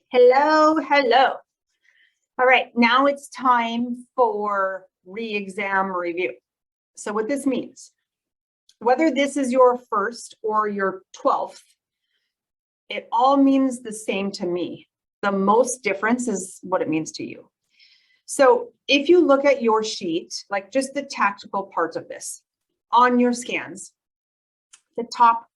Hello, hello. All right, now it's time for re-exam review. So what this means, whether this is your first or your 12th, it all means the same to me. The most difference is what it means to you. So if you look at your sheet, like just the tactical parts of this, on your scans, the top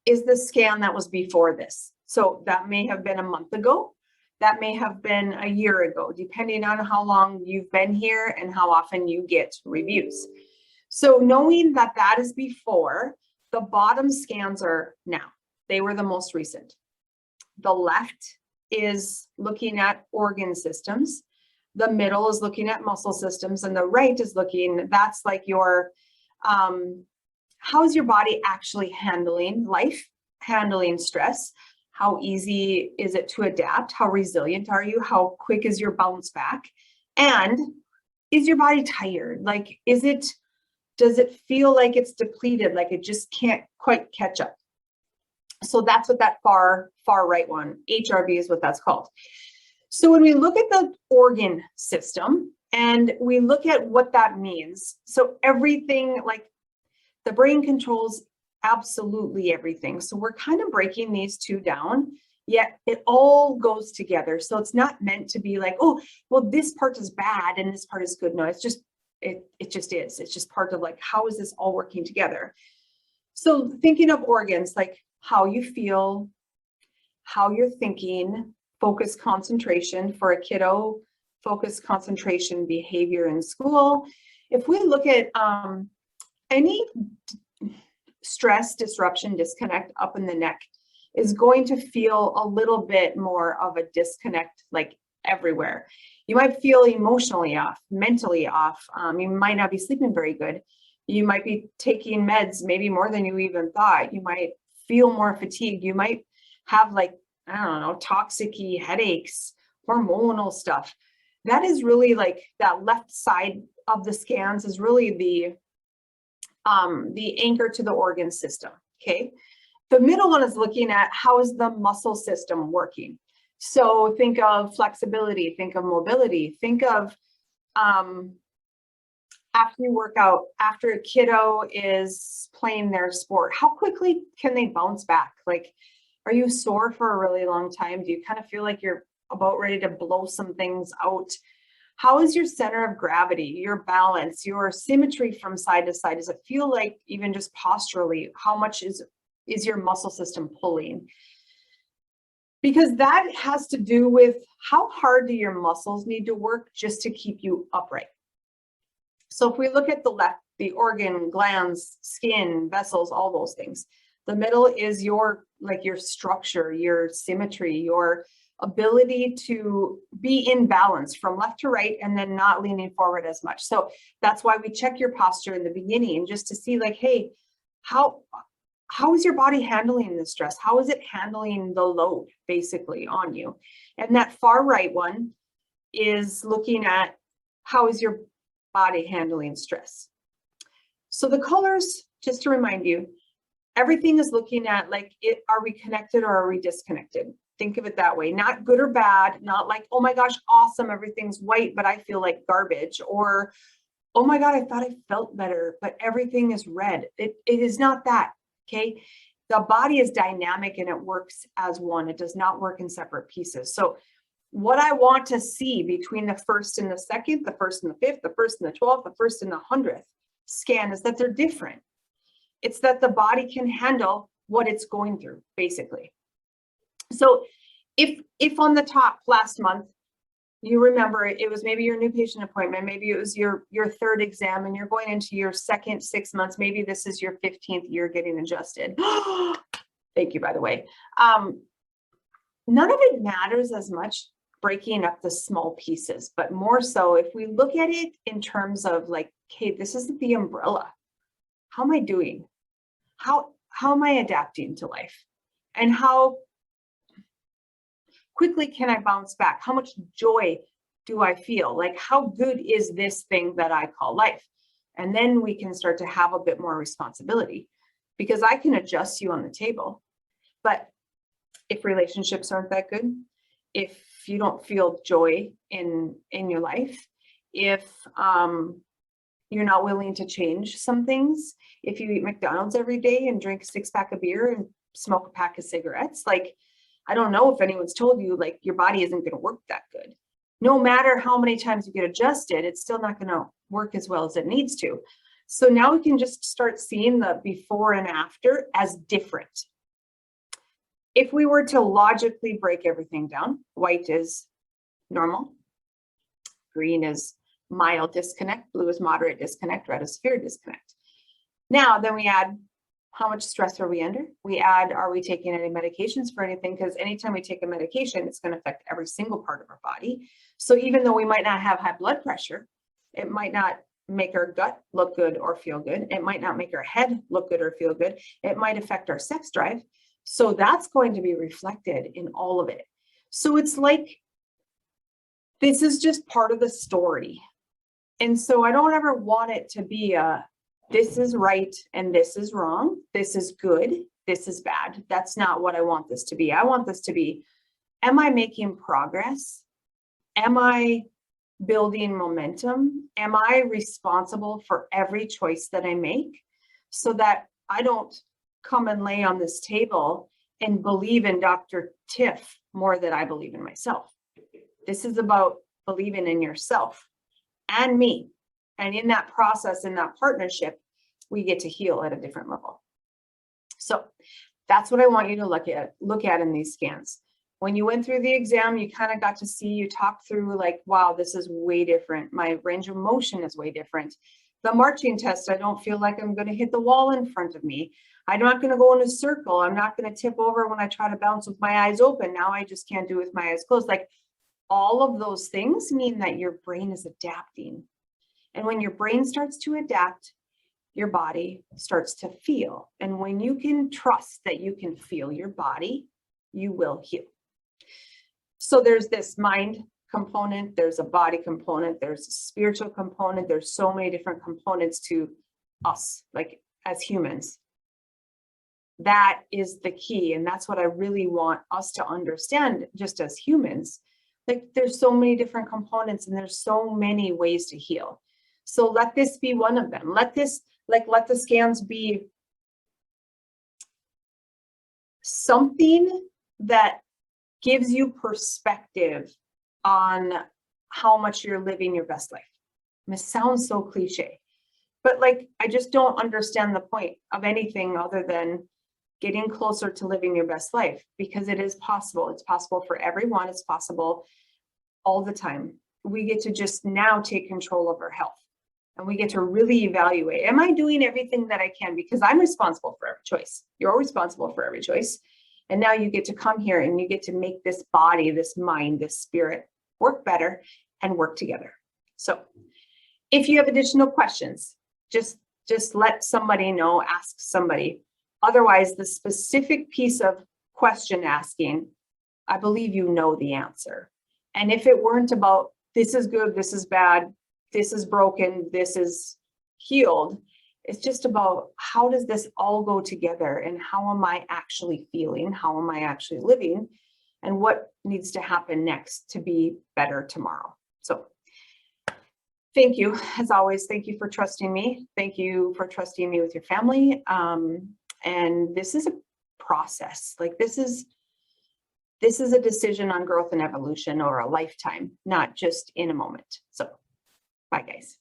is the scan that was before this. So that may have been a month ago. That may have been a year ago, depending on how long you've been here and how often you get reviews. So knowing that that is before, the bottom scans are now. They were the most recent. The left is looking at organ systems. The middle is looking at muscle systems, and the right is looking, that's like your, how's your body actually handling life, handling stress? How easy is it to adapt? How resilient are you? How quick is your bounce back? And is your body tired? Like, does it feel like it's depleted, like it just can't quite catch up? So that's what that far right one, HRV, is what that's called. So when we look at the organ system and we look at what that means, so everything, like the brain controls absolutely everything. So we're kind of breaking these two down, yet it all goes together. So it's not meant to be like, oh, well, this part is bad and this part is good. No, it's just, it just is. It's just part of like, how is this all working together? So thinking of organs, like how you feel, how you're thinking, focus, concentration for a kiddo, focus, concentration, behavior in school. If we look at any stress, disruption, disconnect up in the neck is going to feel a little bit more of a disconnect, like everywhere. You might feel emotionally off, mentally off. You might not be sleeping very good. You might be taking meds, maybe more than you even thought. You might feel more fatigued. You might have like, I don't know, toxic-y headaches, hormonal stuff. That is really like that left side of the scans is really the anchor to the organ system, okay? The middle one is looking at how is the muscle system working. So think of flexibility, think of mobility, think of after you work out, after a kiddo is playing their sport, how quickly can they bounce back? Like, are you sore for a really long time? Do you kind of feel like you're about ready to blow some things out? How is your center of gravity, your balance, your symmetry from side to side? Does it feel like, even just posturally, how much is your muscle system pulling? Because that has to do with how hard do your muscles need to work just to keep you upright. So if we look at the left, the organ, glands, skin, vessels, all those things. The middle is your structure, your symmetry, your ability to be in balance from left to right and then not leaning forward as much. So that's why we check your posture in the beginning, just to see like, hey, how is your body handling the stress? How is it handling the load basically on you? And that far right one is looking at how is your body handling stress. So the colors, just to remind you, everything is looking at like, are we connected or are we disconnected? Think of it that way, not good or bad, not like, oh my gosh, awesome, everything's white, but I feel like garbage, or, oh my God, I thought I felt better, but everything is red. It is not that, okay? The body is dynamic and it works as one. It does not work in separate pieces. So what I want to see between the first and the second, the first and the fifth, the first and the 12th, the first and the 100th scan is that they're different. It's that the body can handle what it's going through, basically. So if on the top last month, you remember it was maybe your new patient appointment, maybe it was your third exam and you're going into your second 6 months, maybe this is your 15th year getting adjusted. Thank you, by the way. None of it matters as much breaking up the small pieces, but more so if we look at it in terms of like, okay, this is the umbrella. How am I doing? How am I adapting to life? And how quickly can I bounce back? How much joy do I feel? Like, how good is this thing that I call life? And then we can start to have a bit more responsibility, because I can adjust you on the table. But if relationships aren't that good, if you don't feel joy in your life, if you're not willing to change some things, if you eat McDonald's every day and drink a 6-pack of beer and smoke a pack of cigarettes, like, I don't know if anyone's told you, like, your body isn't going to work that good. No matter how many times you get adjusted, it's still not going to work as well as it needs to. So now we can just start seeing the before and after as different. If we were to logically break everything down, white is normal, green is mild disconnect, blue is moderate disconnect, red is severe disconnect. Now, then we add, how much stress are we under? We add, are we taking any medications for anything? Because anytime we take a medication, it's going to affect every single part of our body. So even though we might not have high blood pressure, it might not make our gut look good or feel good. It might not make our head look good or feel good. It might affect our sex drive. So that's going to be reflected in all of it. So it's like, this is just part of the story. And so I don't ever want it to be a, this is right and this is wrong. This is good. This is bad. That's not what I want this to be. I want this to be, am I making progress? Am I building momentum? Am I responsible for every choice that I make, so that I don't come and lay on this table and believe in Dr. Tiff more than I believe in myself? This is about believing in yourself and me. And in that process, in that partnership, we get to heal at a different level. So that's what I want you to look at in these scans. When you went through the exam, you kind of got to see, you talked through like, wow, this is way different. My range of motion is way different. The marching test, I don't feel like I'm going to hit the wall in front of me. I'm not going to go in a circle. I'm not going to tip over when I try to bounce with my eyes open. Now I just can't do it with my eyes closed. Like, all of those things mean that your brain is adapting. And when your brain starts to adapt, your body starts to feel. And when you can trust that you can feel your body, you will heal. So there's this mind component, there's a body component, there's a spiritual component. There's so many different components to us, like as humans. That is the key. And that's what I really want us to understand just as humans. Like, there's so many different components and there's so many ways to heal. So let this be one of them. Let the scans be something that gives you perspective on how much you're living your best life. And it sounds so cliche, but like, I just don't understand the point of anything other than getting closer to living your best life, because it is possible. It's possible for everyone. It's possible all the time. We get to just now take control of our health, and we get to really evaluate, am I doing everything that I can? Because I'm responsible for every choice. You're responsible for every choice. And now you get to come here and you get to make this body, this mind, this spirit work better and work together. So if you have additional questions, just let somebody know, ask somebody. Otherwise, the specific piece of question asking, I believe you know the answer. And if it weren't about, this is good, this is bad, this is broken, this is healed, it's just about, how does this all go together, and how am I actually feeling? How am I actually living? And what needs to happen next to be better tomorrow? So thank you. As always, thank you for trusting me. Thank you for trusting me with your family. And this is a process. Like, this is a decision on growth and evolution over a lifetime, not just in a moment. So bye, guys.